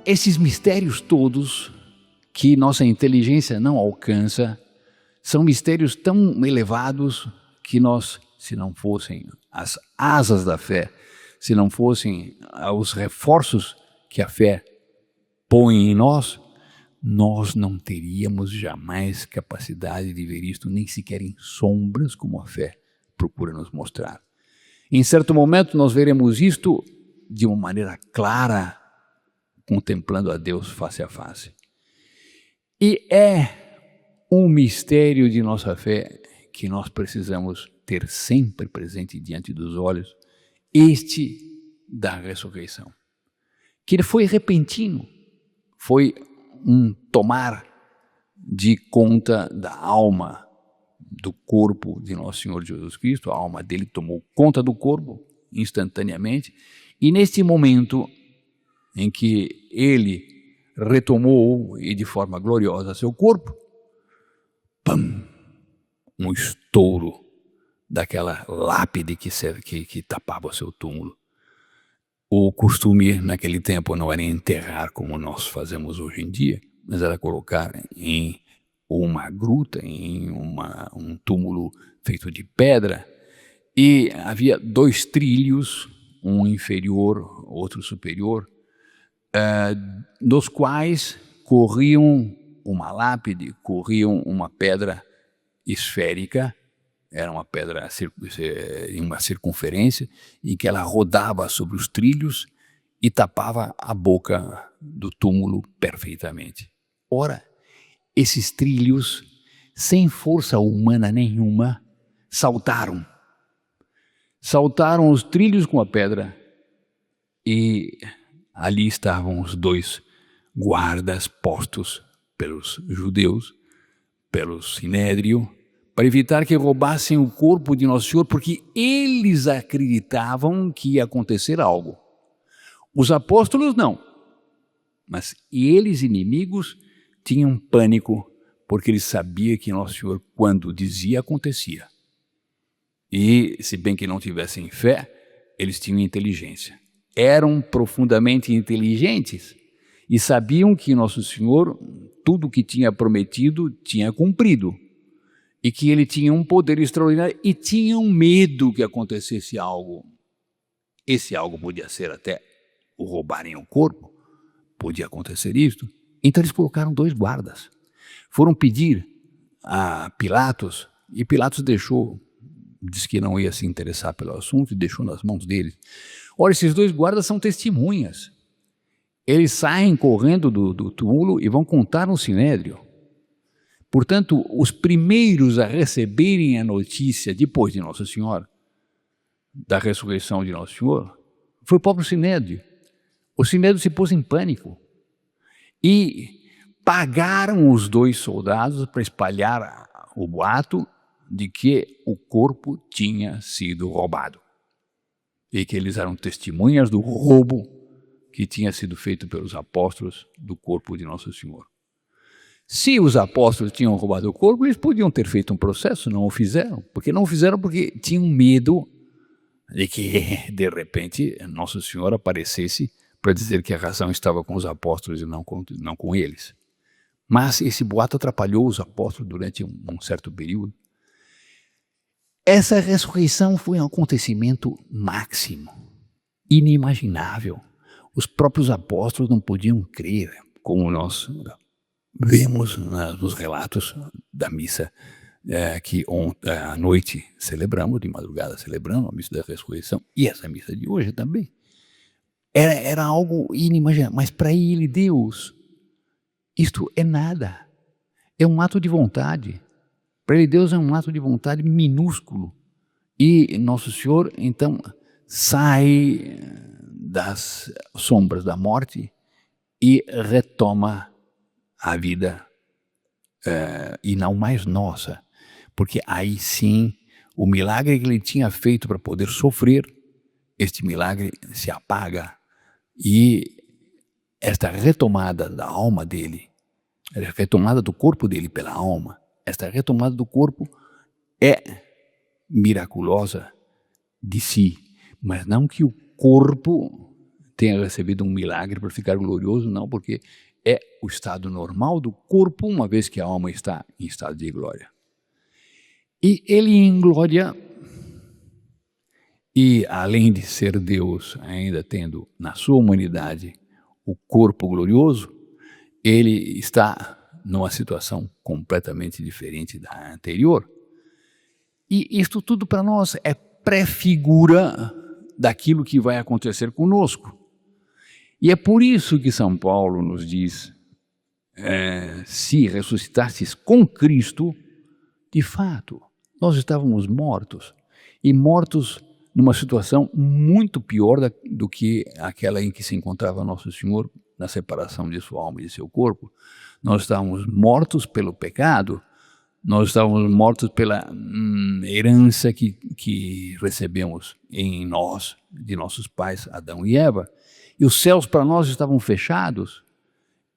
esses mistérios todos que nossa inteligência não alcança, são mistérios tão elevados que nós, se não fossem as asas da fé, se não fossem os reforços que a fé põe em nós, nós não teríamos jamais capacidade de ver isto, nem sequer em sombras, como a fé procura nos mostrar. Em certo momento nós veremos isto de uma maneira clara, contemplando a Deus face a face. E é um mistério de nossa fé que nós precisamos ter sempre presente diante dos olhos, este da ressurreição, que foi repentino, foi um tomar de conta da alma, do corpo de nosso Senhor Jesus Cristo. A alma dele tomou conta do corpo instantaneamente, e neste momento em que ele retomou e de forma gloriosa seu corpo, pam, um estouro daquela lápide que tapava o seu túmulo. O costume naquele tempo não era enterrar como nós fazemos hoje em dia, mas era colocar em uma gruta, em um túmulo feito de pedra, e havia 2 trilhos, um inferior, outro superior, nos quais corriam uma lápide, corriam uma pedra esférica, era uma pedra em uma circunferência, em que ela rodava sobre os trilhos e tapava a boca do túmulo perfeitamente. Ora, esses trilhos, sem força humana nenhuma, saltaram. Saltaram os trilhos com a pedra e ali estavam os 2 guardas postos pelos judeus, pelo Sinédrio, para evitar que roubassem o corpo de Nosso Senhor, porque eles acreditavam que ia acontecer algo. Os apóstolos não, mas eles, inimigos, tinham pânico, porque eles sabiam que Nosso Senhor, quando dizia, acontecia. E, se bem que não tivessem fé, eles tinham inteligência. Eram profundamente inteligentes e sabiam que Nosso Senhor, tudo o que tinha prometido, tinha cumprido. E que ele tinha um poder extraordinário e tinham medo que acontecesse algo. Esse algo podia ser até o roubarem o corpo, podia acontecer isto. Então eles colocaram 2 guardas. Foram pedir a Pilatos, e Pilatos disse que não ia se interessar pelo assunto e deixou nas mãos deles. Ora, esses 2 guardas são testemunhas. Eles saem correndo do túmulo e vão contar no Sinédrio. Portanto, os primeiros a receberem a notícia depois de Nossa Senhora, da ressurreição de Nosso Senhor, foi o próprio Sinédrio. O Sinédrio se pôs em pânico e pagaram os 2 soldados para espalhar o boato de que o corpo tinha sido roubado e que eles eram testemunhas do roubo que tinha sido feito pelos apóstolos do corpo de Nosso Senhor. Se os apóstolos tinham roubado o corpo, eles podiam ter feito um processo, não o fizeram. Porque tinham medo de que, de repente, Nosso Senhor aparecesse para dizer que a razão estava com os apóstolos e não com eles. Mas esse boato atrapalhou os apóstolos durante um certo período. Essa ressurreição foi um acontecimento máximo, inimaginável. Os próprios apóstolos não podiam crer, como nós vemos nos relatos da missa que à noite celebramos, de madrugada celebramos a missa da ressurreição, e essa missa de hoje também. Era algo inimaginável, mas para ele, Deus, isto é nada, é um ato de vontade. Para ele, Deus é um ato de vontade minúsculo. E Nosso Senhor, então, sai das sombras da morte e retoma a vida, e não mais nossa, porque aí sim, o milagre que ele tinha feito para poder sofrer, este milagre se apaga, e esta retomada da alma dele, a retomada do corpo dele pela alma, esta retomada do corpo é miraculosa de si, mas não que o corpo tenha recebido um milagre para ficar glorioso, não, porque é o estado normal do corpo, uma vez que a alma está em estado de glória. E ele em glória, e além de ser Deus, ainda tendo na sua humanidade o corpo glorioso, ele está numa situação completamente diferente da anterior. E isto tudo para nós é pré-figura daquilo que vai acontecer conosco. E é por isso que São Paulo nos diz, se ressuscitastes com Cristo, de fato, nós estávamos mortos. E mortos numa situação muito pior do que aquela em que se encontrava Nosso Senhor, na separação de sua alma e de seu corpo. Nós estávamos mortos pelo pecado, nós estávamos mortos pela herança que recebemos em nós, de nossos pais, Adão e Eva. E os céus para nós estavam fechados,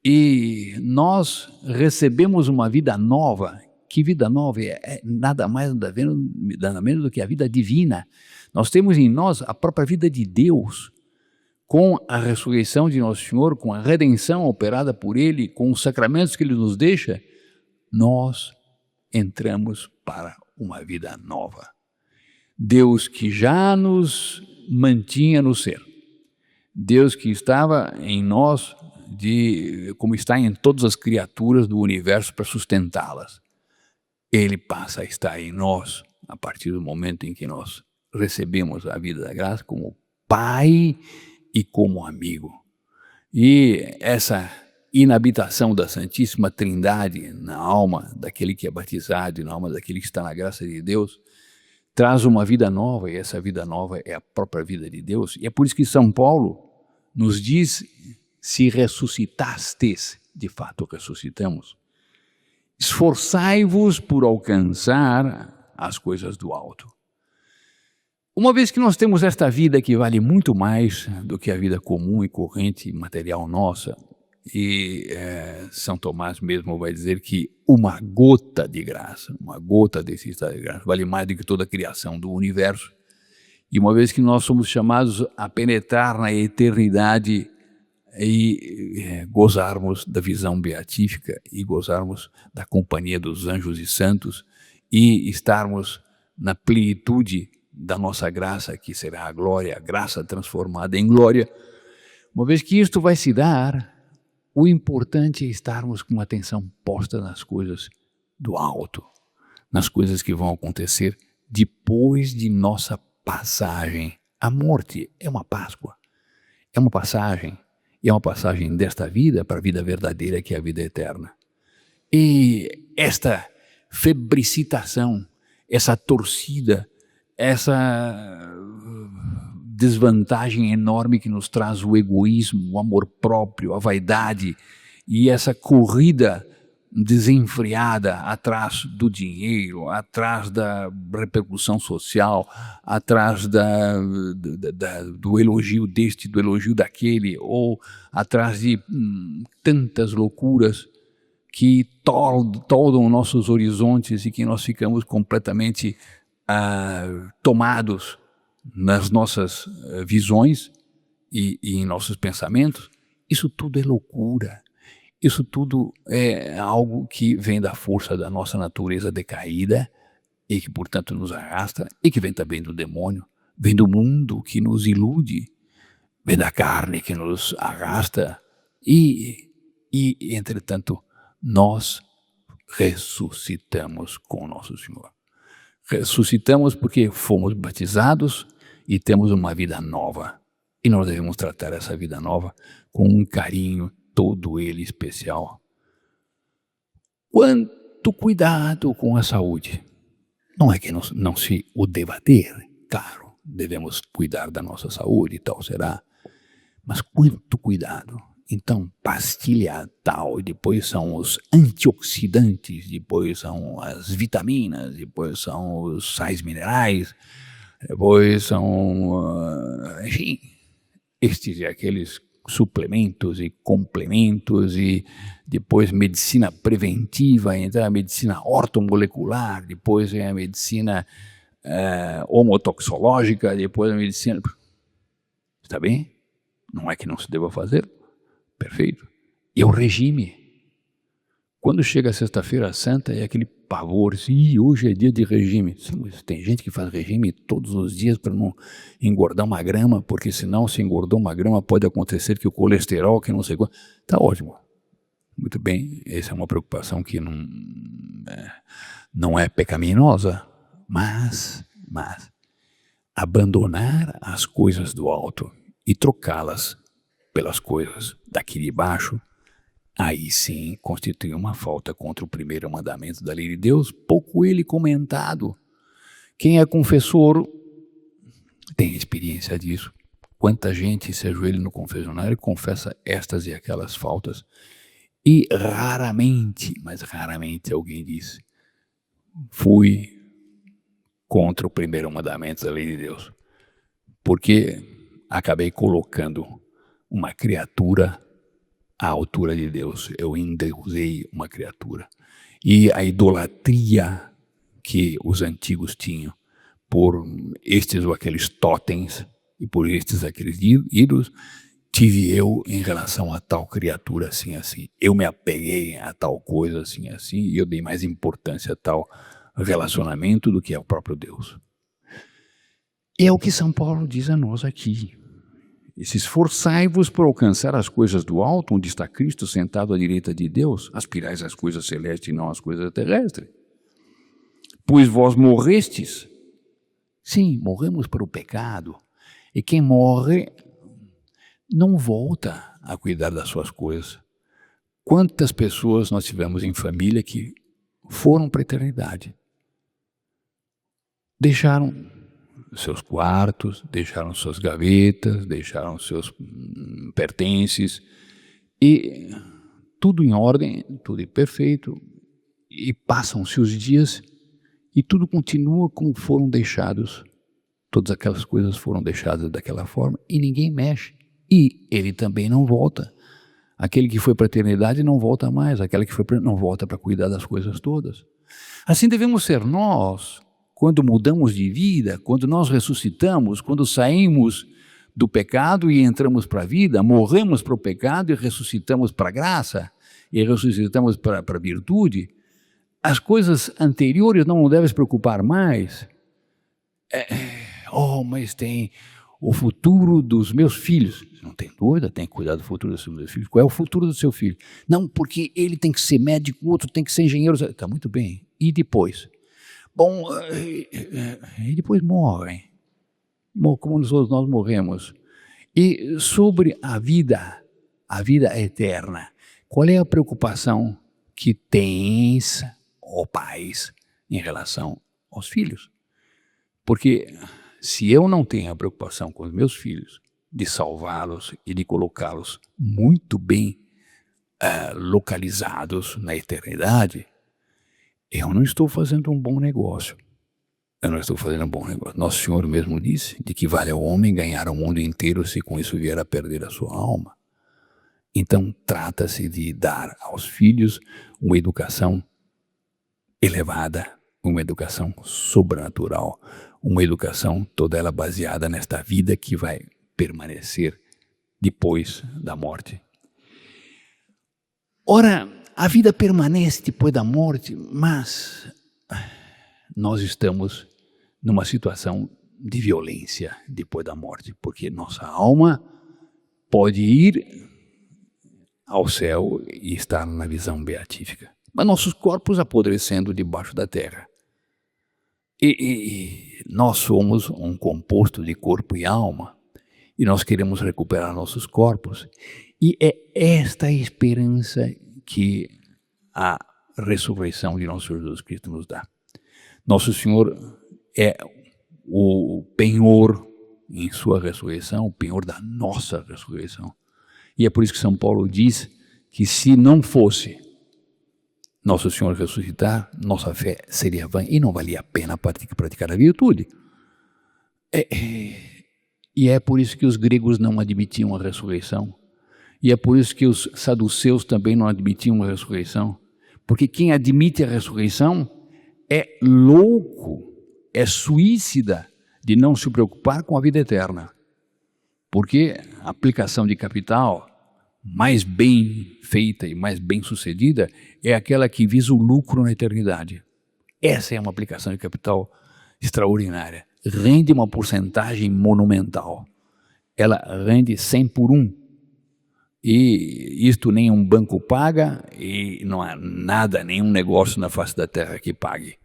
e nós recebemos uma vida nova. Que vida nova? É nada mais, nada menos do que a vida divina. Nós temos em nós a própria vida de Deus, com a ressurreição de Nosso Senhor, com a redenção operada por Ele, com os sacramentos que Ele nos deixa, nós entramos para uma vida nova. Deus que já nos mantinha no ser, Deus que estava em nós, como está em todas as criaturas do universo para sustentá-las, Ele passa a estar em nós a partir do momento em que nós recebemos a vida da graça como Pai e como amigo. E essa inabitação da Santíssima Trindade na alma daquele que é batizado e na alma daquele que está na graça de Deus traz uma vida nova, e essa vida nova é a própria vida de Deus. E é por isso que São Paulo nos diz, se ressuscitastes, de fato ressuscitamos, esforçai-vos por alcançar as coisas do alto. Uma vez que nós temos esta vida que vale muito mais do que a vida comum e corrente material nossa, e São Tomás mesmo vai dizer que uma gota de graça, uma gota desse estado de graça, vale mais do que toda a criação do universo. E uma vez que nós somos chamados a penetrar na eternidade e gozarmos da visão beatífica e gozarmos da companhia dos anjos e santos e estarmos na plenitude da nossa graça, que será a glória, a graça transformada em glória, uma vez que isto vai se dar, o importante é estarmos com atenção posta nas coisas do alto, nas coisas que vão acontecer depois de nossa passagem. A morte é uma Páscoa, é uma passagem, e é uma passagem desta vida para a vida verdadeira, que é a vida eterna. E esta febricitação, essa torcida, essa desvantagem enorme que nos traz o egoísmo, o amor próprio, a vaidade e essa corrida desenfreada atrás do dinheiro, atrás da repercussão social, atrás do elogio deste, do elogio daquele, ou atrás de tantas loucuras que toldam nossos horizontes e que nós ficamos completamente tomados nas nossas visões e em nossos pensamentos. Isso tudo é loucura. Isso tudo é algo que vem da força da nossa natureza decaída e que, portanto, nos arrasta, e que vem também do demônio, vem do mundo que nos ilude, vem da carne que nos arrasta e entretanto, nós ressuscitamos com o nosso Senhor. Ressuscitamos porque fomos batizados e temos uma vida nova. E nós devemos tratar essa vida nova com um carinho todo ele especial. Quanto cuidado com a saúde. Não é que não se o deva ter, claro, devemos cuidar da nossa saúde e tal, será. Mas quanto cuidado. Então, pastilha tal, depois são os antioxidantes, depois são as vitaminas, depois são os sais minerais, depois são, enfim, estes e aqueles suplementos e complementos, e depois medicina preventiva, então a medicina ortomolecular, depois é a medicina homotoxológica, depois a medicina... Está bem? Não é que não se deva fazer, perfeito. E é o regime. Quando chega a sexta-feira santa, é aquele pavor, assim, hoje é dia de regime. Sim, mas tem gente que faz regime todos os dias para não engordar uma grama, porque senão se engordou uma grama pode acontecer que o colesterol, que não sei quanto. Está ótimo. Muito bem, essa é uma preocupação que não é pecaminosa, mas abandonar as coisas do alto e trocá-las pelas coisas daqui de baixo, aí sim constitui uma falta contra o primeiro mandamento da lei de Deus, pouco ele comentado. Quem é confessor tem experiência disso. Quanta gente se ajoelha no confessionário e confessa estas e aquelas faltas. E raramente, mas raramente alguém diz, fui contra o primeiro mandamento da lei de Deus, porque acabei colocando uma criatura à altura de Deus. Eu endeusei uma criatura. E a idolatria que os antigos tinham por estes ou aqueles totens e por estes ou aqueles ídolos, tive eu em relação a tal criatura assim, assim. Eu me apeguei a tal coisa assim, assim, e eu dei mais importância a tal relacionamento do que ao próprio Deus. E é o que São Paulo diz a nós aqui. Esforçai-vos por alcançar as coisas do alto, onde está Cristo sentado à direita de Deus, aspirais às coisas celestes e não às coisas terrestres. Pois vós morrestes. Sim, morremos para o pecado. E quem morre não volta a cuidar das suas coisas. Quantas pessoas nós tivemos em família que foram para a eternidade? Deixaram seus quartos, deixaram suas gavetas, deixaram seus pertences, e tudo em ordem, tudo perfeito, e passam-se os dias e tudo continua como foram deixados. Todas aquelas coisas foram deixadas daquela forma e ninguém mexe. E ele também não volta. Aquele que foi para a eternidade não volta mais, aquele que foi não volta para cuidar das coisas todas. Assim devemos ser nós, quando mudamos de vida, quando nós ressuscitamos, quando saímos do pecado e entramos para a vida, morremos para o pecado e ressuscitamos para a graça, e ressuscitamos para a virtude, as coisas anteriores não devem se preocupar mais. Mas tem o futuro dos meus filhos. Não tem dúvida, tem que cuidar do futuro dos seus filhos. Qual é o futuro do seu filho? Não, porque ele tem que ser médico, o outro tem que ser engenheiro. Está muito bem. E depois? Bom, e depois morrem. Como nós morremos. E sobre a vida eterna, qual é a preocupação que tens, ó pais, em relação aos filhos? Porque se eu não tenho a preocupação com os meus filhos, de salvá-los e de colocá-los muito bem localizados na eternidade, eu não estou fazendo um bom negócio. Nosso Senhor mesmo disse de que vale ao homem ganhar o mundo inteiro se com isso vier a perder a sua alma. Então, trata-se de dar aos filhos uma educação elevada, uma educação sobrenatural, uma educação toda ela baseada nesta vida que vai permanecer depois da morte. Ora, a vida permanece depois da morte, mas nós estamos numa situação de violência depois da morte, porque nossa alma pode ir ao céu e estar na visão beatífica, mas nossos corpos apodrecendo debaixo da terra. E nós somos um composto de corpo e alma, e nós queremos recuperar nossos corpos, e é esta esperança que a ressurreição de nosso Senhor Jesus Cristo nos dá. Nosso Senhor é o penhor em sua ressurreição, o penhor da nossa ressurreição. E é por isso que São Paulo diz que se não fosse Nosso Senhor ressuscitar, nossa fé seria vã e não valia a pena praticar a virtude. E é por isso que os gregos não admitiam a ressurreição. E é por isso que os saduceus também não admitiam a ressurreição. Porque quem admite a ressurreição é louco, é suícida de não se preocupar com a vida eterna. Porque a aplicação de capital mais bem feita e mais bem sucedida é aquela que visa o lucro na eternidade. Essa é uma aplicação de capital extraordinária. Rende uma porcentagem monumental. Ela rende 100 por 1. E isto nem um banco paga e não há nada, nenhum negócio na face da terra que pague.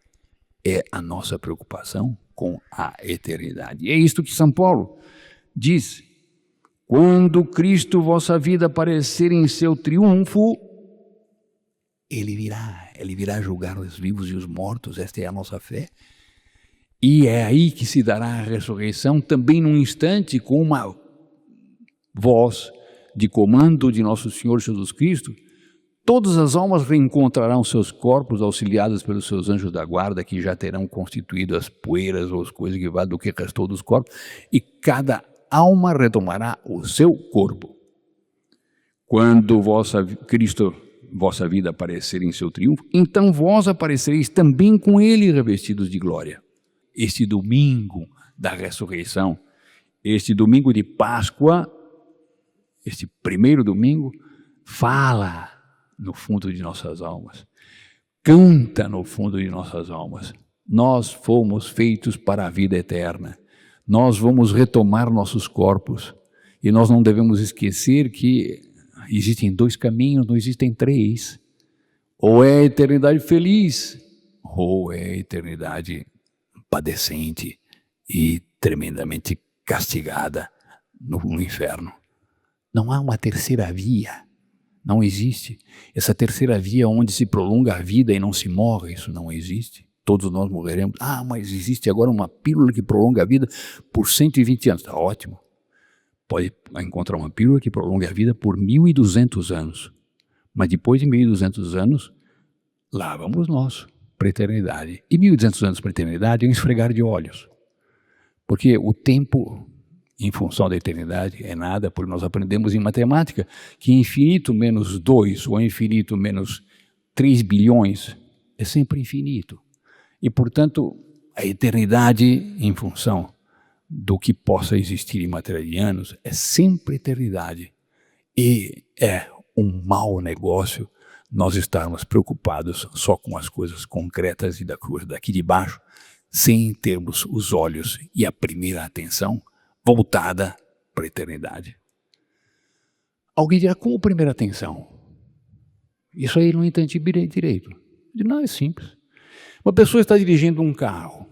É a nossa preocupação com a eternidade. E é isto que São Paulo diz. Quando Cristo, vossa vida, aparecer em seu triunfo, Ele virá julgar os vivos e os mortos. Esta é a nossa fé. E é aí que se dará a ressurreição, também num instante, com uma voz de comando de nosso Senhor Jesus Cristo. Todas as almas reencontrarão seus corpos, auxiliadas pelos seus anjos da guarda, que já terão constituído as poeiras ou as coisas que vá do que restou dos corpos, e cada alma retomará o seu corpo. Quando Cristo, vossa vida, aparecer em seu triunfo, então vós aparecereis também com Ele revestidos de glória. Este domingo da ressurreição, este domingo de Páscoa, este primeiro domingo, fala no fundo de nossas almas, canta no fundo de nossas almas. Nós fomos feitos para a vida eterna. Nós vamos retomar nossos corpos. E nós não devemos esquecer que existem 2 caminhos, não existem 3. Ou é a eternidade feliz, ou é a eternidade padecente e tremendamente castigada no inferno. Não há uma terceira via, não existe. Essa terceira via onde se prolonga a vida e não se morre, isso não existe. Todos nós morreremos. Ah, mas existe agora uma pílula que prolonga a vida por 120 anos. Está ótimo. Pode encontrar uma pílula que prolonga a vida por 1.200 anos. Mas depois de 1.200 anos, lá vamos nós, para a eternidade. E 1.200 anos para a eternidade é um esfregar de olhos. Porque o tempo, em função da eternidade, é nada, porque nós aprendemos em matemática que infinito menos 2 ou infinito menos 3 bilhões é sempre infinito. E, portanto, a eternidade, em função do que possa existir em matéria de anos, é sempre eternidade. E é um mau negócio nós estarmos preocupados só com as coisas concretas e da coisa daqui de baixo, sem termos os olhos e a primeira atenção voltada para a eternidade. Alguém dirá, como primeira atenção? Isso aí não entendi direito. Não, é simples. Uma pessoa está dirigindo um carro,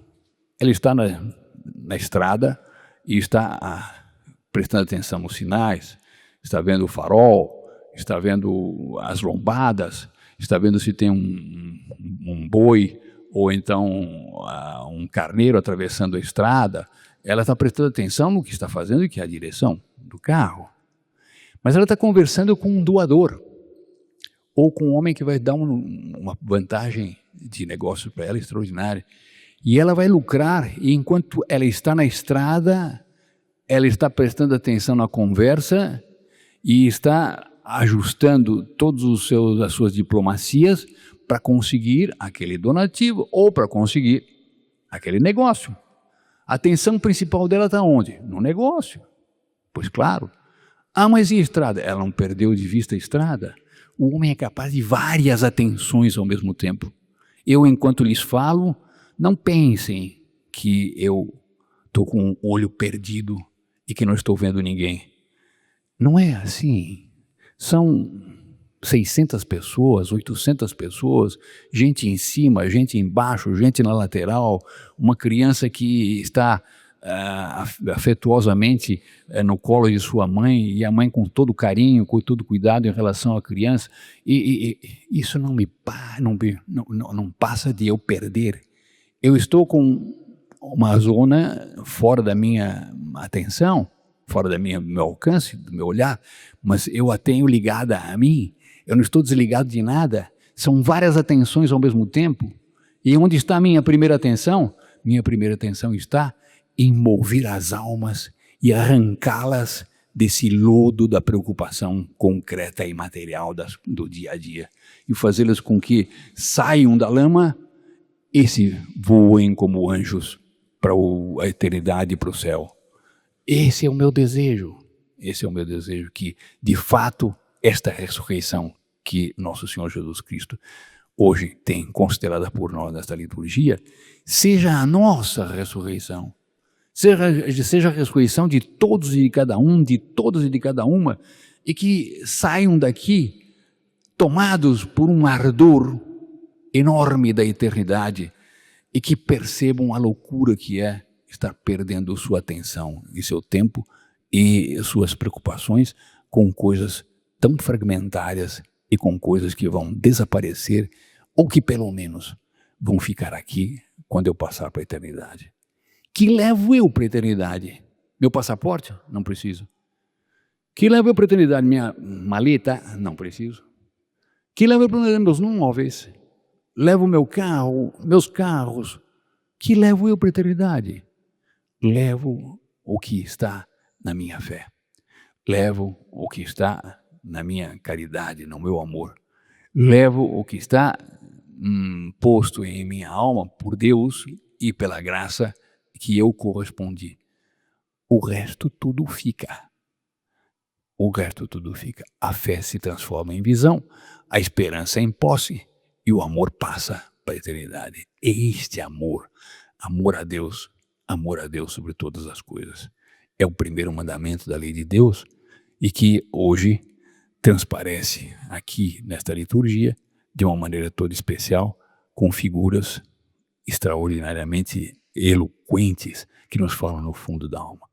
ela está na estrada e está prestando atenção nos sinais, está vendo o farol, está vendo as lombadas, está vendo se tem um boi ou então um carneiro atravessando a estrada. Ela está prestando atenção no que está fazendo e que é a direção do carro. Mas ela está conversando com um doador ou com um homem que vai dar uma vantagem de negócio para ela extraordinária. E ela vai lucrar, e enquanto ela está na estrada, ela está prestando atenção na conversa e está ajustando todas as suas diplomacias para conseguir aquele donativo ou para conseguir aquele negócio. A atenção principal dela está onde? No negócio. Pois claro. Ah, mas e a estrada? Ela não perdeu de vista a estrada? O homem é capaz de várias atenções ao mesmo tempo. Eu, enquanto lhes falo, não pensem que eu estou com o olho perdido e que não estou vendo ninguém. Não é assim. São 600 pessoas, 800 pessoas, gente em cima, gente embaixo, gente na lateral, uma criança que está afetuosamente no colo de sua mãe e a mãe com todo carinho, com todo cuidado em relação à criança. E isso não passa de eu perder. Eu estou com uma zona fora da minha atenção, fora do meu alcance, do meu olhar, mas eu a tenho ligada a mim. Eu não estou desligado de nada. São várias atenções ao mesmo tempo. E onde está a minha primeira atenção? Minha primeira atenção está em mover as almas e arrancá-las desse lodo da preocupação concreta e material do dia a dia. E fazê-las com que saiam da lama e se voem como anjos para a eternidade e para o céu. Esse é o meu desejo. esse é o meu desejo, que de fato esta ressurreição que nosso Senhor Jesus Cristo hoje tem constelada por nós nesta liturgia, seja a nossa ressurreição, seja a ressurreição de todos e de cada um, de todas e de cada uma, e que saiam daqui tomados por um ardor enorme da eternidade e que percebam a loucura que é estar perdendo sua atenção e seu tempo e suas preocupações com coisas tão fragmentárias e com coisas que vão desaparecer ou que pelo menos vão ficar aqui quando eu passar para a eternidade. Que levo eu para a eternidade? Meu passaporte? Não preciso. Que levo eu para a eternidade? Minha maleta? Não preciso. Que levo eu para a eternidade? Meus móveis? Levo meu carro, meus carros? Que levo eu para a eternidade? Levo o que está na minha fé. Levo o que está na minha caridade, no meu amor. Levo o que está posto em minha alma por Deus e pela graça que eu correspondi. O resto tudo fica. O resto tudo fica. A fé se transforma em visão, a esperança em posse e o amor passa para a eternidade. Este amor a Deus sobre todas as coisas. É o primeiro mandamento da lei de Deus e que hoje transparece aqui nesta liturgia de uma maneira toda especial, com figuras extraordinariamente eloquentes que nos falam no fundo da alma.